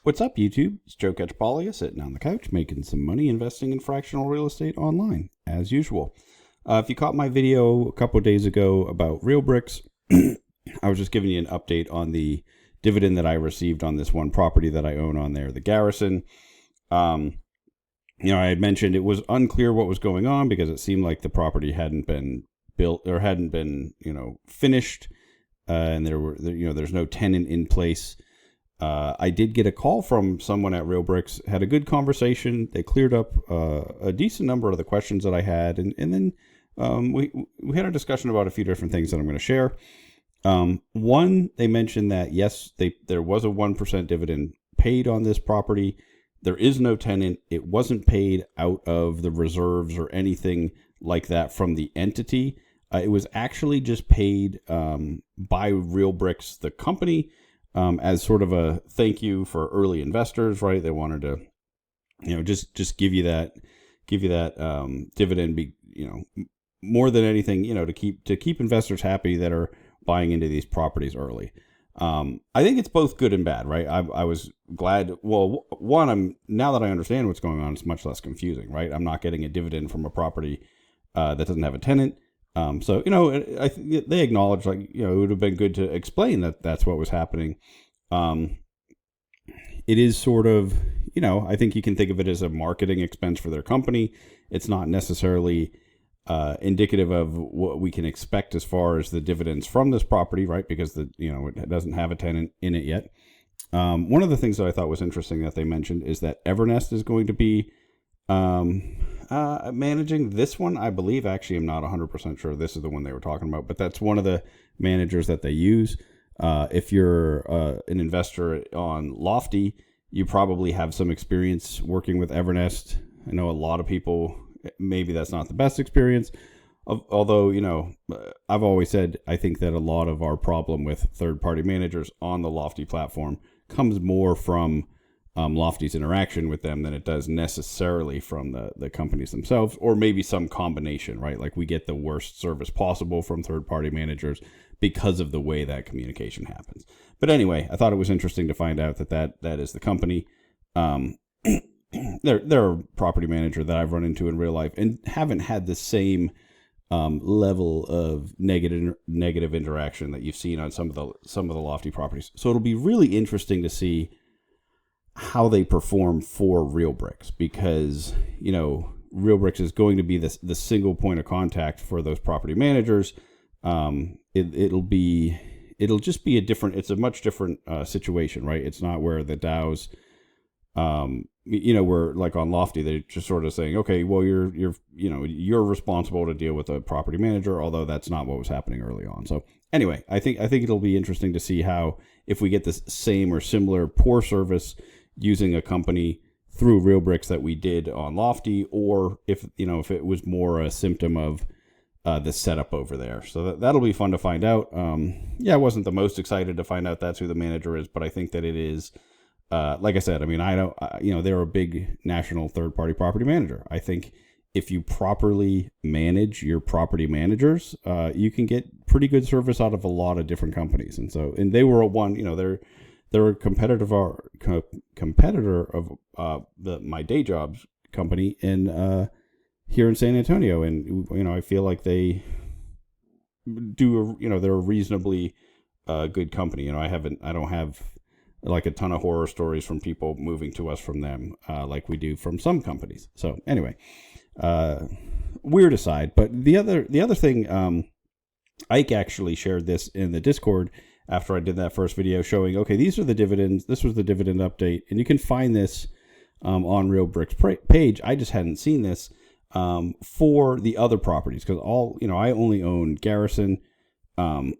What's up, YouTube? It's Joe Catchpolia sitting on the couch making some money investing in fractional real estate online, as usual. If you caught my video a couple of days ago about realbricks, I was just giving you an update on the dividend that I received on this one property that I own on there, the Garrison. I had mentioned it was unclear what was going on because it seemed like the property hadn't been built or hadn't been, finished, and there's no tenant in place. I did get a call from someone at realbricks, had a good conversation. They cleared up a decent number of the questions that I had. And then we had a discussion about a few different things that I'm going to share. One, they mentioned that, yes, there was a 1% dividend paid on this property. There is no tenant. It wasn't paid out of the reserves or anything like that from the entity. It was actually just paid by realbricks, the company, as sort of a thank you for early investors, right? They wanted to, just give you that dividend, more than anything, to keep investors happy that are buying into these properties early. I think it's both good and bad, right? I was glad. Well, one, now that I understand what's going on, it's much less confusing, right? I'm not getting a dividend from a property that doesn't have a tenant. They acknowledge, it would have been good to explain that that's what was happening. It is sort of, I think you can think of it as a marketing expense for their company. It's not necessarily indicative of what we can expect as far as the dividends from this property, right? Because it doesn't have a tenant in it yet. One of the things that I thought was interesting that they mentioned is that Evernest is going to be managing this one. I believe, actually, I'm not 100% sure this is the one they were talking about, but that's one of the managers that they use. If you're an investor on Lofty, you probably have some experience working with Evernest. I know a lot of people, maybe that's not the best experience. Although, I've always said, I think that a lot of our problem with third-party managers on the Lofty platform comes more from Lofty's interaction with them than it does necessarily from the companies themselves, or maybe some combination, right? Like we get the worst service possible from third-party managers because of the way that communication happens. But anyway, I thought it was interesting to find out that is the company. They're a property manager that I've run into in real life and haven't had the same level of negative interaction that you've seen on some of the Lofty properties. So it'll be really interesting to see how they perform for realbricks, because realbricks is going to be the single point of contact for those property managers. It'll just be it's a much different situation, right? It's not where the DAOs, where like on Lofty, they're just sort of saying, okay, well, you're responsible to deal with a property manager, although that's not what was happening early on. So anyway, I think it'll be interesting to see how, if we get this same or similar poor service using a company through realbricks that we did on Lofty, or if it was more a symptom of the setup over there. So that'll be fun to find out. I wasn't the most excited to find out that's who the manager is, but I think that it is, like I said, they're a big national third-party property manager. I think if you properly manage your property managers, you can get pretty good service out of a lot of different companies. And they were they're a competitor of my day job's company here in San Antonio, and I feel like they do they're a reasonably good company. I don't have like a ton of horror stories from people moving to us from them like we do from some companies. So anyway, weird aside, but the other thing, Ike actually shared this in the Discord after I did that first video showing, okay, these are the dividends. This was the dividend update. And you can find this on realbricks page. I just hadn't seen this for the other properties because I only own Garrison. I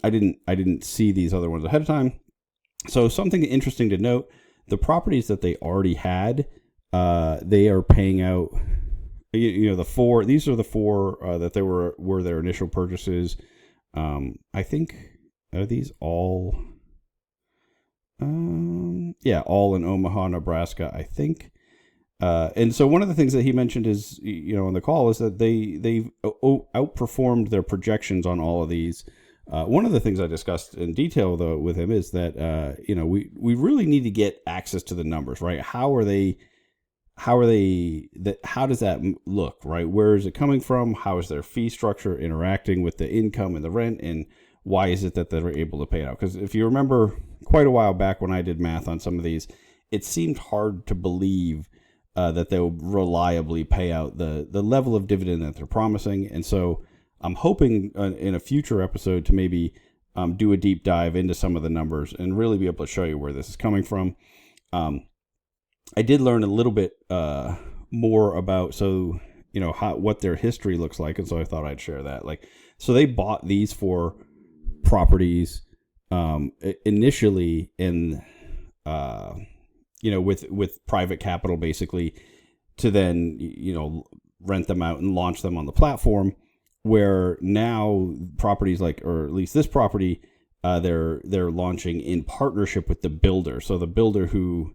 didn't see these other ones ahead of time. So something interesting to note, the properties that they already had, they are paying out, these are the four that they were their initial purchases. I think, are these all? All in Omaha, Nebraska, I think. And so one of the things that he mentioned is, on the call, is that they've outperformed their projections on all of these One of the things I discussed in detail though with him is that we really need to get access to the numbers, right? How does that look, right? Where is it coming from? How is their fee structure interacting with the income and the rent, and why is it that they're able to pay it out? Because if you remember quite a while back when I did math on some of these, it seemed hard to believe that they'll reliably pay out the level of dividend that they're promising. And so I'm hoping in a future episode to maybe do a deep dive into some of the numbers and really be able to show you where this is coming from. I did learn a little bit more about what their history looks like, and so I thought I'd share that. So they bought these four properties initially in with private capital, basically, to then rent them out and launch them on the platform. Where now properties or at least this property, they're launching in partnership with the builder. So the builder who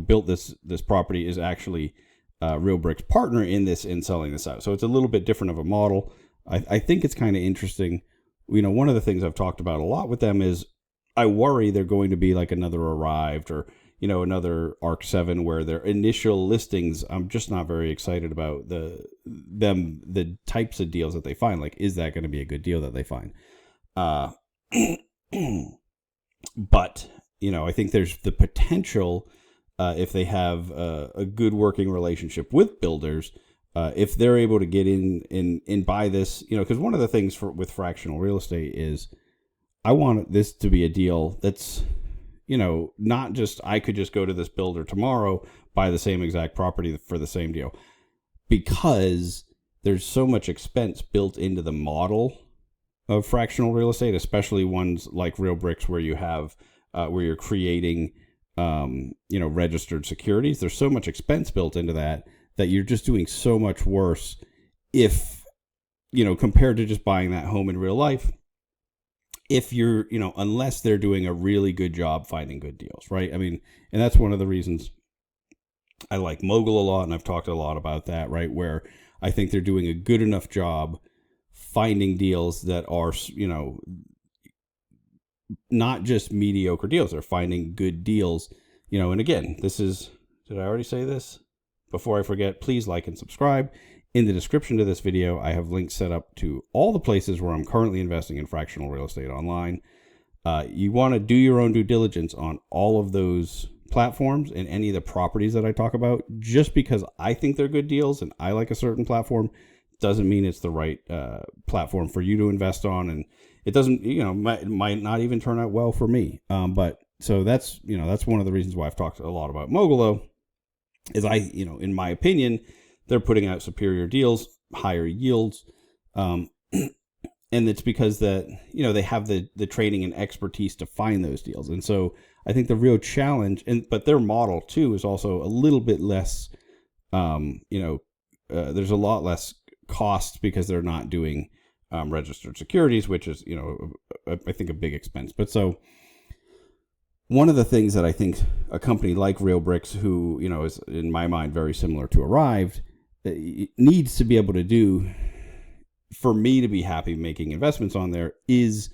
built this property is actually realbricks partner in selling this out. So it's a little bit different of a model. I think it's kind of interesting. One of the things I've talked about a lot with them is I worry they're going to be like another Arrived or another Arc 7 where their initial listings, I'm just not very excited about the types of deals that they find. Like, is that going to be a good deal that they find? But I think there's the potential if they have a good working relationship with builders, if they're able to get in and buy this, because one of the things with fractional real estate is I want this to be a deal that's, not just I could just go to this builder tomorrow, buy the same exact property for the same deal, because there's so much expense built into the model of fractional real estate, especially ones like realbricks where you have where you're creating registered securities. There's so much expense built into that you're just doing so much worse if compared to just buying that home in real life, if you're unless they're doing a really good job finding good deals, right? I mean, and that's one of the reasons I like Mogul a lot, and I've talked a lot about that, right? Where I think they're doing a good enough job finding deals that are not just mediocre deals. They're finding good deals, and again, did I already say this? Before I forget, please like and subscribe. In the description to this video, I have links set up to all the places where I'm currently investing in fractional real estate online. You want to do your own due diligence on all of those platforms and any of the properties that I talk about. Just because I think they're good deals and I like a certain platform doesn't mean it's the right platform for you to invest on. And it doesn't, might not even turn out well for me. But so that's one of the reasons why I've talked a lot about Mogul, though, is in my opinion, they're putting out superior deals, higher yields. And it's because that, they have the training and expertise to find those deals. And so I think the real challenge, but their model too is also a little bit less, there's a lot less cost because they're not doing registered securities, which is, I think a big expense. But so one of the things that I think a company like realbricks, who, is in my mind very similar to Arrived, needs to be able to do for me to be happy making investments on there is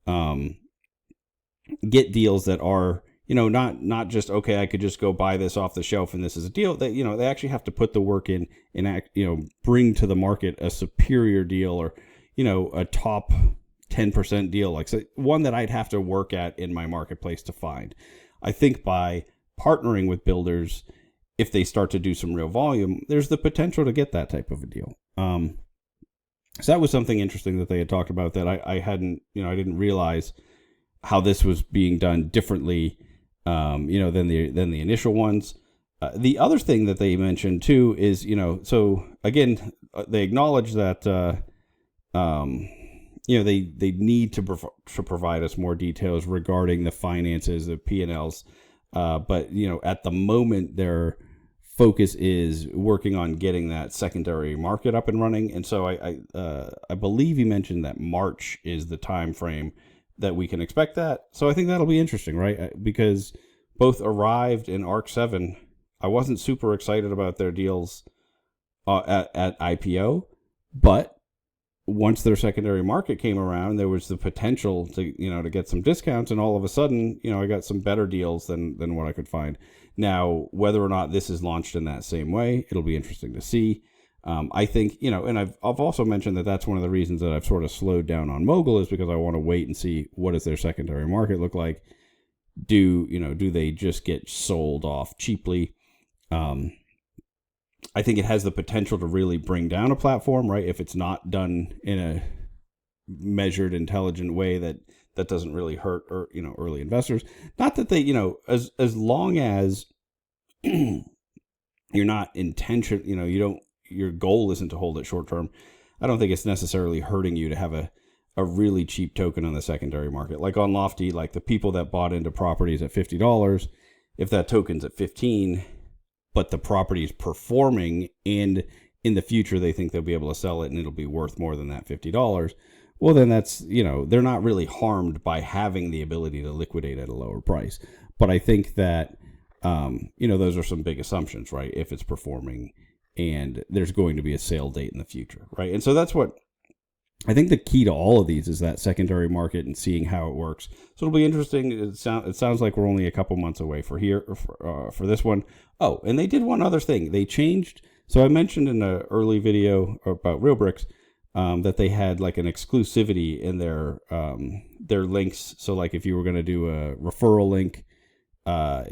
get deals that are, not just, okay, I could just go buy this off the shelf and this is a deal. That, they actually have to put the work in and bring to the market a superior deal or, a top 10% deal, like one that I'd have to work at in my marketplace to find. I think by partnering with builders, if they start to do some real volume, there's the potential to get that type of a deal. So that was something interesting that they had talked about that I hadn't, I didn't realize how this was being done differently, than the initial ones. The other thing that they mentioned too is, so again, they acknowledge that, they need to provide us more details regarding the finances, the P&Ls. But, at the moment, their focus is working on getting that secondary market up and running. And so I believe you mentioned that March is the time frame that we can expect that. So I think that'll be interesting, right? Because both Arrived and Arc 7, I wasn't super excited about their deals at IPO, but once their secondary market came around, there was the potential to, to get some discounts, and all of a sudden, I got some better deals than what I could find. Now, whether or not this is launched in that same way, it'll be interesting to see. I think, and I've also mentioned that that's one of the reasons that I've sort of slowed down on Mogul, is because I want to wait and see what does their secondary market look like. Do they just get sold off cheaply? I think it has the potential to really bring down a platform, right? If it's not done in a measured, intelligent way that doesn't really hurt, or early investors. Not that they, as long as you're not intention, your goal isn't to hold it short term. I don't think it's necessarily hurting you to have a really cheap token on the secondary market. Like on Lofty, like the people that bought into properties at $50, if that token's at 15, but the property is performing, and in the future they think they'll be able to sell it and it'll be worth more than that $50, well, then that's, they're not really harmed by having the ability to liquidate at a lower price. But I think that, those are some big assumptions, right? If it's performing and there's going to be a sale date in the future, right? And so that's what I think the key to all of these is, that secondary market and seeing how it works. So it'll be interesting. It sounds like we're only a couple months away for this one. Oh, and they did one other thing. They changed. So I mentioned in an early video about realbricks that they had like an exclusivity in their links. So like if you were going to do a referral link,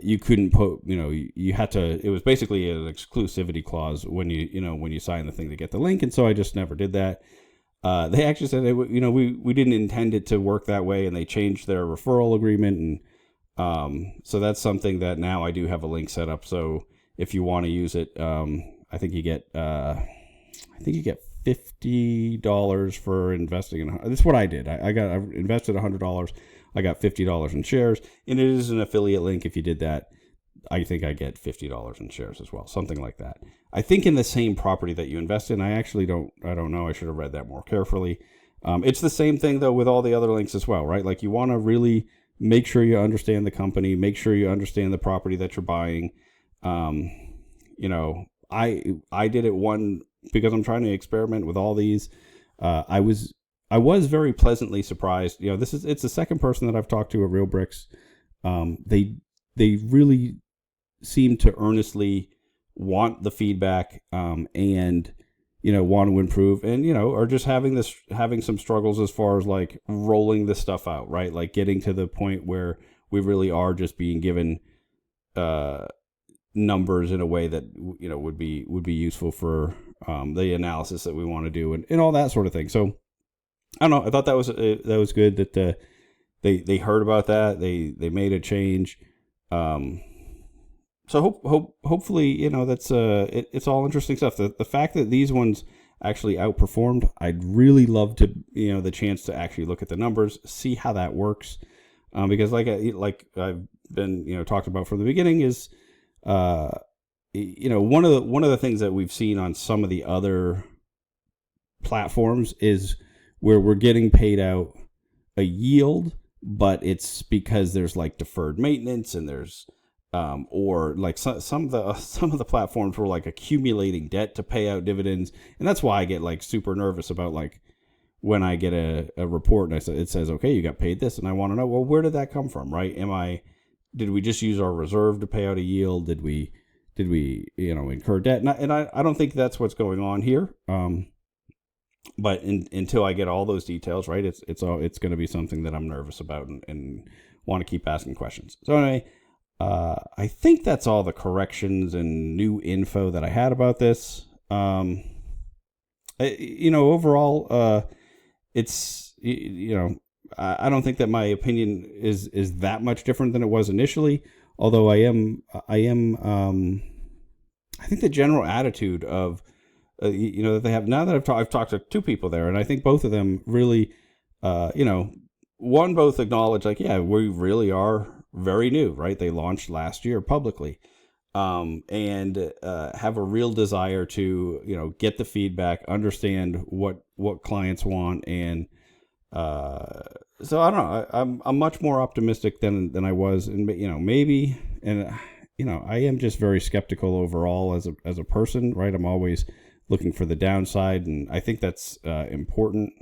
you couldn't put, you had to. It was basically an exclusivity clause when you sign the thing to get the link. And so I just never did that. They actually said, we didn't intend it to work that way, and they changed their referral agreement. And so that's something that now I do have a link set up. So if you want to use it, I think you get $50 for investing in. That's what I did. I invested $100. I got $50 in shares, and it is an affiliate link. If you did that, I think I get $50 in shares as well, something like that. I think in the same property that you invest in. I don't know. I should have read that more carefully. It's the same thing though with all the other links as well, right? Like you want to really make sure you understand the company, make sure you understand the property that you're buying. I did it because I'm trying to experiment with all these. I was very pleasantly surprised. It's the second person that I've talked to at realbricks. They really seem to earnestly want the feedback, and want to improve, and are just having some struggles as far as like rolling this stuff out, right? Like getting to the point where we really are just being given numbers in a way that would be useful for the analysis that we want to do, and all that sort of thing. So I don't know. I thought that was good that they heard about that. They made a change. So hopefully, that's it's all interesting stuff. The fact that these ones actually outperformed, I'd really love to, the chance to actually look at the numbers, see how that works, because like I've been talked about from the beginning is, one of the things that we've seen on some of the other platforms is where we're getting paid out a yield, but it's because there's like deferred maintenance, and there's or like some of the platforms were like accumulating debt to pay out dividends, and that's why I get like super nervous about like when I get a report and it says, okay, you got paid this, and I want to know, well, where did that come from, right? Did we just use our reserve to pay out a yield? Did we incur debt? And I don't think that's what's going on here. But until I get all those details, right, it's going to be something that I'm nervous about and want to keep asking questions. So anyway. I think that's all the corrections and new info that I had about this. Overall, it's, I don't think that my opinion is that much different than it was initially. Although I think the general attitude of, that they have now that I've talked to two people there, and I think both of them really, both acknowledge like, yeah, we really are very new, right? They launched last year publicly, and have a real desire to, get the feedback, understand what clients want. And so I don't know, I'm much more optimistic than I was. And, maybe, and, I am just very skeptical overall as a person, right? I'm always looking for the downside. And I think that's important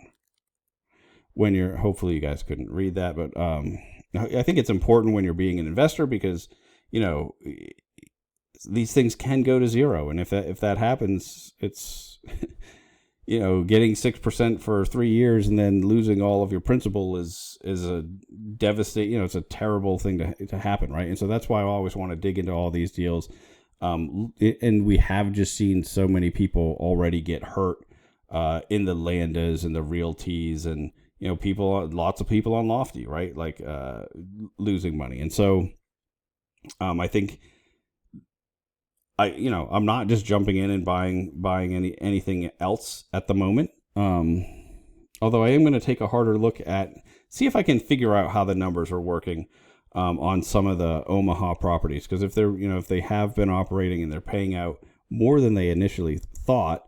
when you're, hopefully you guys couldn't read that, but I think it's important when you're being an investor because, these things can go to zero. And if that happens, it's, getting 6% for 3 years and then losing all of your principal is a devastating, it's a terrible thing to happen. Right. And so that's why I always want to dig into all these deals. And we have just seen so many people already get hurt in the Landas and the realties and, lots of people on Lofty, right? Like losing money. And so I think I'm not just jumping in and buying anything else at the moment. Although I am going to take a harder look see if I can figure out how the numbers are working on some of the Omaha properties. Because if they're, if they have been operating and they're paying out more than they initially thought,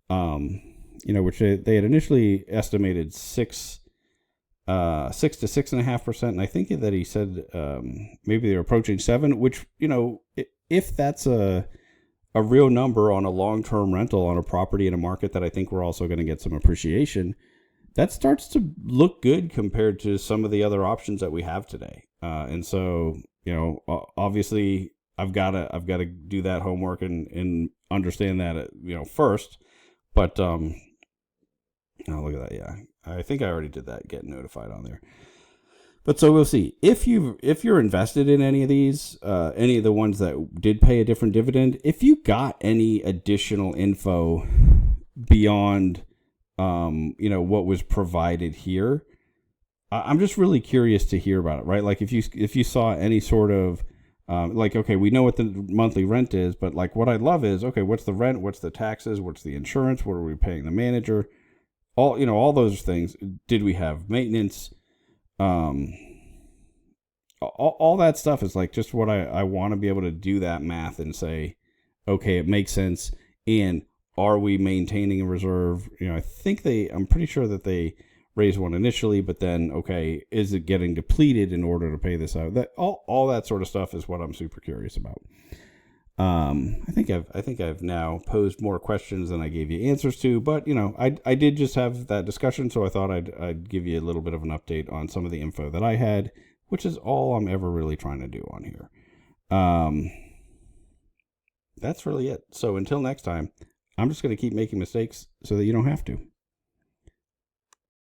which they had initially estimated 6 to 6.5%. And I think that he said maybe they're approaching 7, which, if that's a real number on a long-term rental on a property in a market that I think we're also going to get some appreciation, that starts to look good compared to some of the other options that we have today. And so, obviously I've got to do that homework and understand that, first, but, oh, look at that. Yeah. I think I already did that, get notified on there. But so we'll see if you're invested in any of these, any of the ones that did pay a different dividend. If you got any additional info beyond, what was provided here, I'm just really curious to hear about it. Right, like if you saw any sort of, okay, we know what the monthly rent is, but like what I'd love is, okay, what's the rent, what's the taxes, what's the insurance, what are we paying the manager, all those things. Did we have maintenance? All that stuff is like just what I want to be able to do that math and say, okay, it makes sense. And are we maintaining a reserve? I'm pretty sure that they raised one initially, but then, okay, is it getting depleted in order to pay this out? That all that sort of stuff is what I'm super curious about. I think I've now posed more questions than I gave you answers to, but I did just have that discussion, so I thought I'd give you a little bit of an update on some of the info that I had, which is all I'm ever really trying to do on here. That's really it. So until next time, I'm just going to keep making mistakes so that you don't have to.